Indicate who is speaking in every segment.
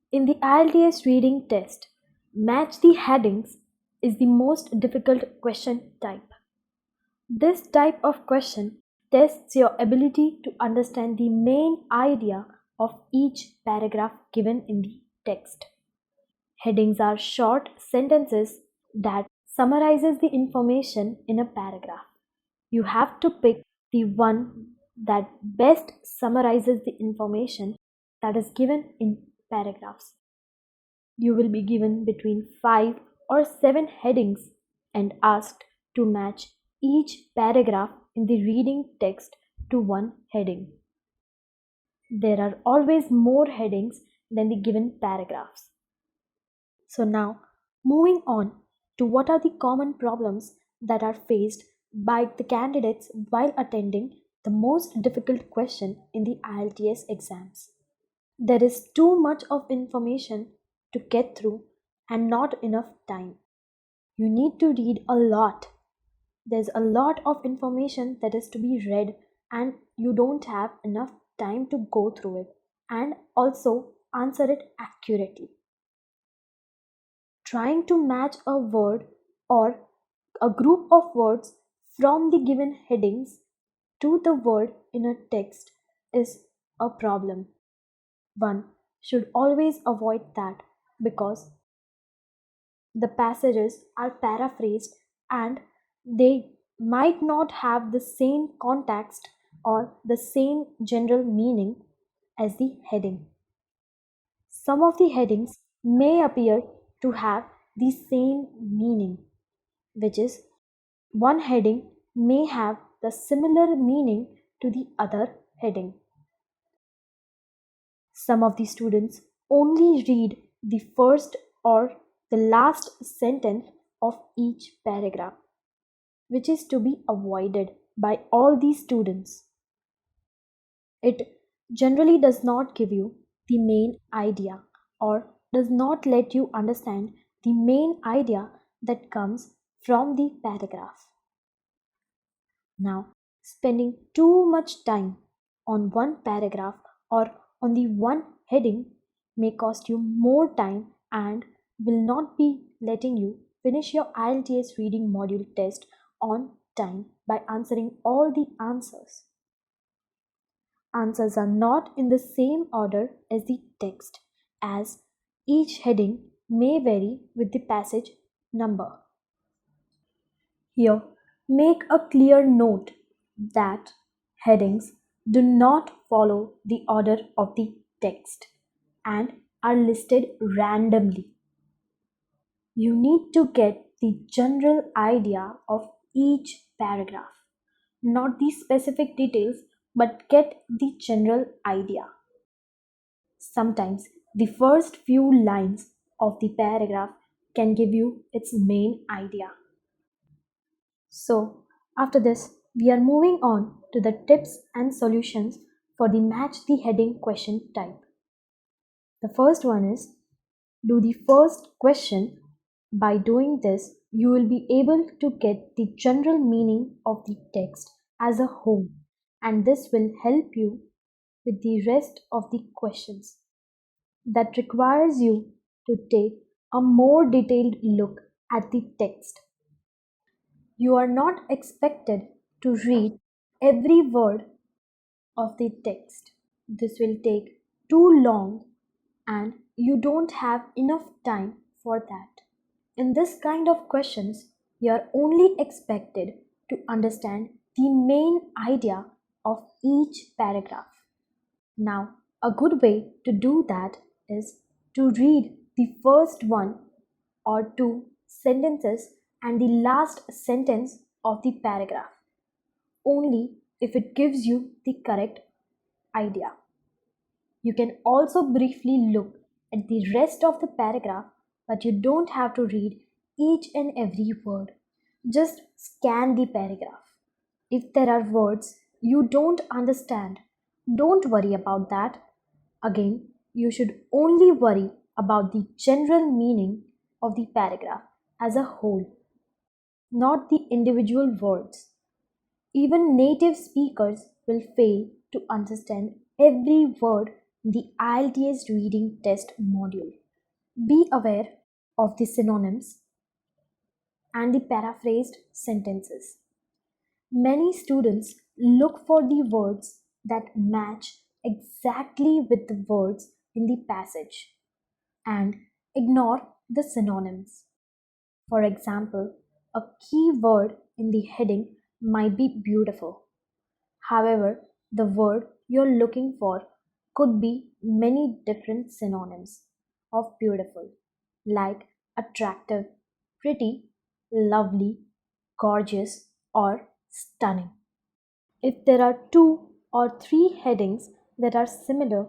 Speaker 1: In the IELTS reading test, match the headings is the most difficult question type. This type of question tests your ability to understand the main idea of each paragraph given in the text. Headings are short sentences that summarizes the information in a paragraph. You have to pick the one that best summarizes the information that is given in paragraphs. You will be given between 5 or 7 headings and asked to match each paragraph in the reading text to one heading. There are always more headings than the given paragraphs. So now, moving on to what are the common problems that are faced by the candidates while attending the most difficult question in the IELTS exams. There is too much of information to get through and not enough time. You need to read a lot. There's a lot of information that is to be read, and you don't have enough time to go through it and also answer it accurately. Trying to match a word or a group of words from the given headings to the word in a text is a problem. One should always avoid that because the passages are paraphrased and they might not have the same context or the same general meaning as the heading. Some of the headings may appear to have the same meaning, which is one heading may have the similar meaning to the other heading. Some of the students only read the first or the last sentence of each paragraph, which is to be avoided by all the students. It generally does not give you the main idea or does not let you understand the main idea that comes from the paragraph. Now, spending too much time on one paragraph or on the one heading may cost you more time and will not be letting you finish your IELTS reading module test on time by answering all the answers. Answers are not in the same order as the text, as each heading may vary with the passage number. Here, make a clear note that headings do not follow the order of the text and are listed randomly. You need to get the general idea of each paragraph, not the specific details, but get the general idea. Sometimes the first few lines of the paragraph can give you its main idea. So, after this, we are moving on to the tips and solutions for the match the heading question type. The first one is do the first question. By doing this, you will be able to get the general meaning of the text as a whole, and this will help you with the rest of the questions. That requires you to take a more detailed look at the text. You are not expected to read every word of the text. This will take too long and you don't have enough time for that. In this kind of questions, you are only expected to understand the main idea of each paragraph. Now, a good way to do that is to read the first one or two sentences and the last sentence of the paragraph, only if it gives you the correct idea. You can also briefly look at the rest of the paragraph, but you don't have to read each and every word. Just scan the paragraph. If there are words you don't understand, don't worry about that. Again, you should only worry about the general meaning of the paragraph as a whole, not the individual words. Even native speakers will fail to understand every word the IELTS Reading Test Module. Be aware of the synonyms and the paraphrased sentences. Many students look for the words that match exactly with the words in the passage and ignore the synonyms. For example, a key word in the heading might be beautiful. However, the word you're looking for could be many different synonyms of beautiful, like attractive, pretty, lovely, gorgeous, or stunning. If there are two or three headings that are similar,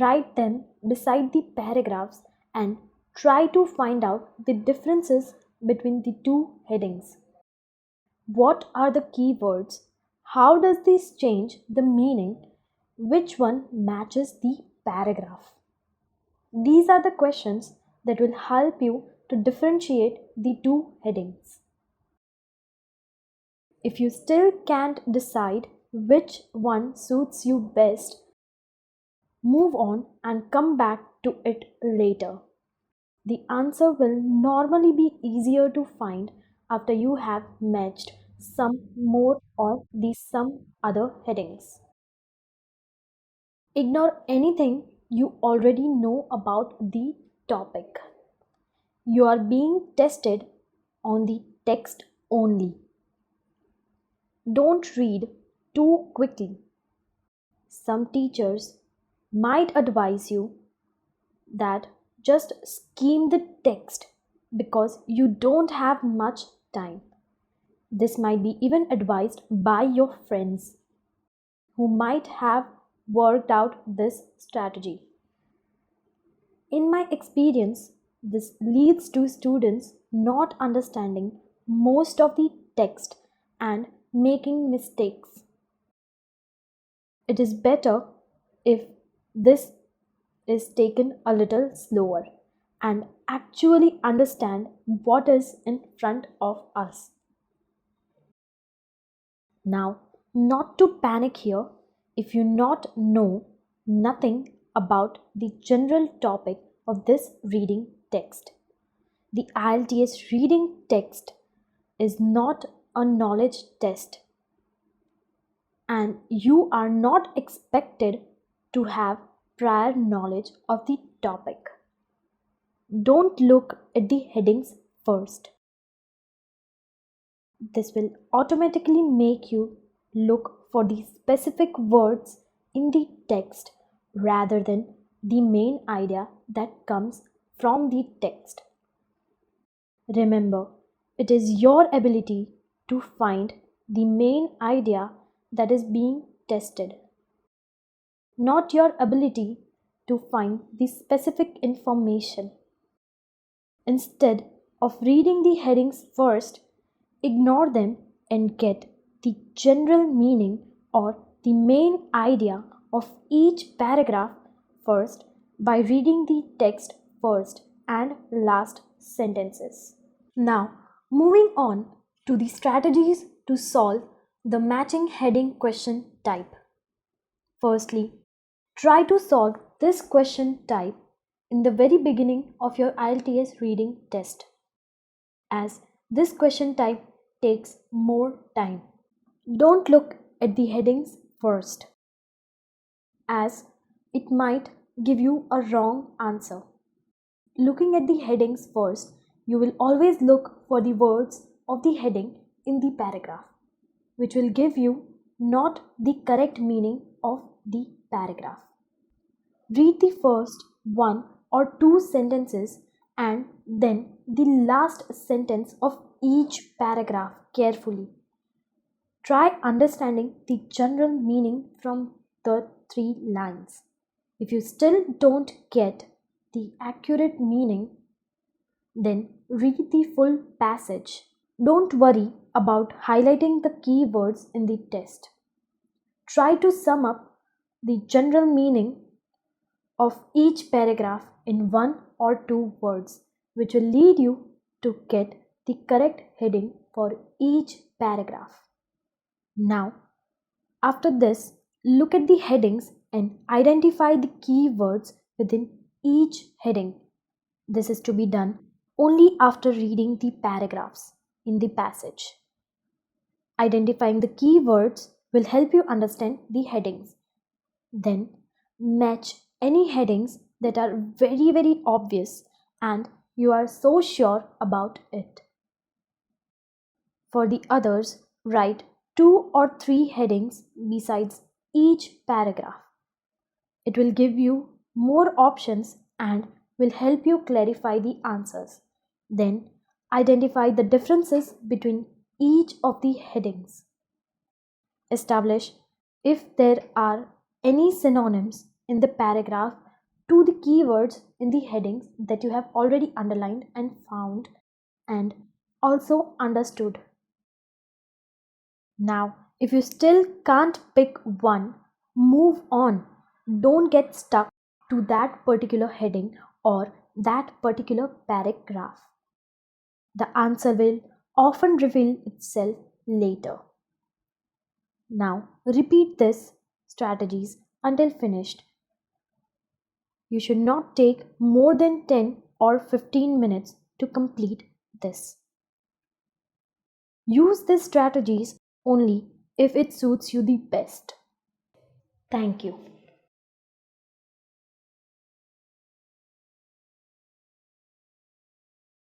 Speaker 1: write them beside the paragraphs and try to find out the differences between the two headings. What are the keywords? How does this change the meaning? Which one matches the paragraph? These are the questions that will help you to differentiate the two headings. If you still can't decide which one suits you best, move on and come back to it later. The answer will normally be easier to find after you have matched some more or the some other headings. Ignore anything you already know about the topic. You are being tested on the text only. Don't read too quickly. Some teachers might advise you that just skim the text because you don't have much time. This might be even advised by your friends who might have worked out this strategy. In my experience, this leads to students not understanding most of the text and making mistakes. It is better if this is taken a little slower and actually understand what is in front of us. Now, not to panic here if you not know nothing about the general topic of this reading text. The IELTS reading text is not a knowledge test, and you are not expected to have prior knowledge of the topic. Don't look at the headings first. This will automatically make you look for the specific words in the text rather than the main idea that comes from the text. Remember, it is your ability to find the main idea that is being tested, not your ability to find the specific information. Instead of reading the headings first, ignore them and get the general meaning or the main idea of each paragraph first by reading the text first and last sentences. Now, moving on to the strategies to solve the matching heading question type. Firstly, try to solve this question type in the very beginning of your IELTS reading test, as this question type takes more time. Don't look at the headings first, as it might give you a wrong answer. Looking at the headings first, you will always look for the words of the heading in the paragraph, which will give you not the correct meaning of the paragraph. Read the first one or two sentences and then the last sentence of each paragraph carefully. Try understanding the general meaning from the three lines. If you still don't get the accurate meaning, then read the full passage. Don't worry about highlighting the key words in the test. Try to sum up the general meaning of each paragraph in one or two words, which will lead you to get the correct heading for each paragraph. Now, after this, look at the headings and identify the keywords within each heading. This is to be done only after reading the paragraphs in the passage. Identifying the keywords will help you understand the headings. Then match any headings that are very obvious and you are so sure about it. For the others, write 2 or 3 headings besides each paragraph. It will give you more options and will help you clarify the answers. Then identify the differences between each of the headings. Establish if there are any synonyms in the paragraph to the keywords in the headings that you have already underlined and found and also understood. Now, if you still can't pick one, move on. Don't get stuck to that particular heading or that particular paragraph. The answer will often reveal itself later. Now, repeat these strategies until finished. You should not take more than 10 or 15 minutes to complete this. Use these strategies only if it suits you the best. Thank you.